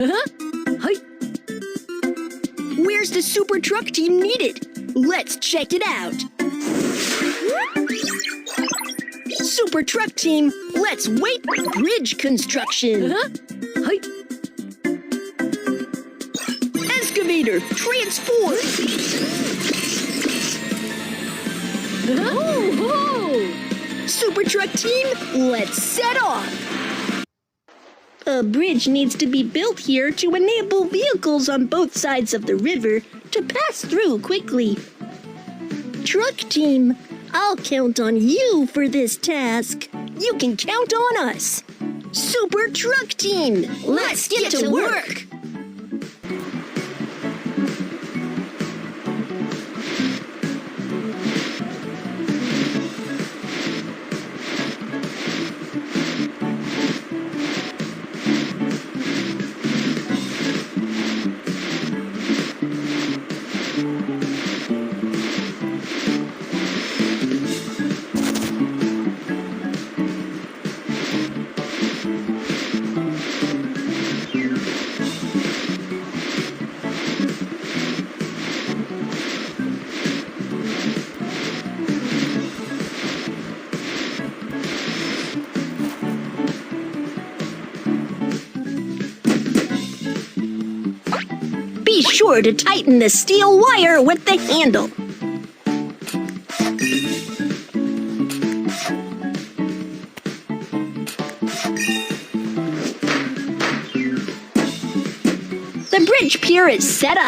Hi. Where's the super truck team needed? Let's check it out. Super truck team, let's wait for bridge construction. Hi. Excavator, transform. Super truck team, let's set off. A bridge needs to be built here to enable vehicles on both sides of the river to pass through quickly. Truck team, I'll count on you for this task. You can count on us. Super truck team, let's get to work. Be sure to tighten the steel wire with the handle. The bridge pier is set up.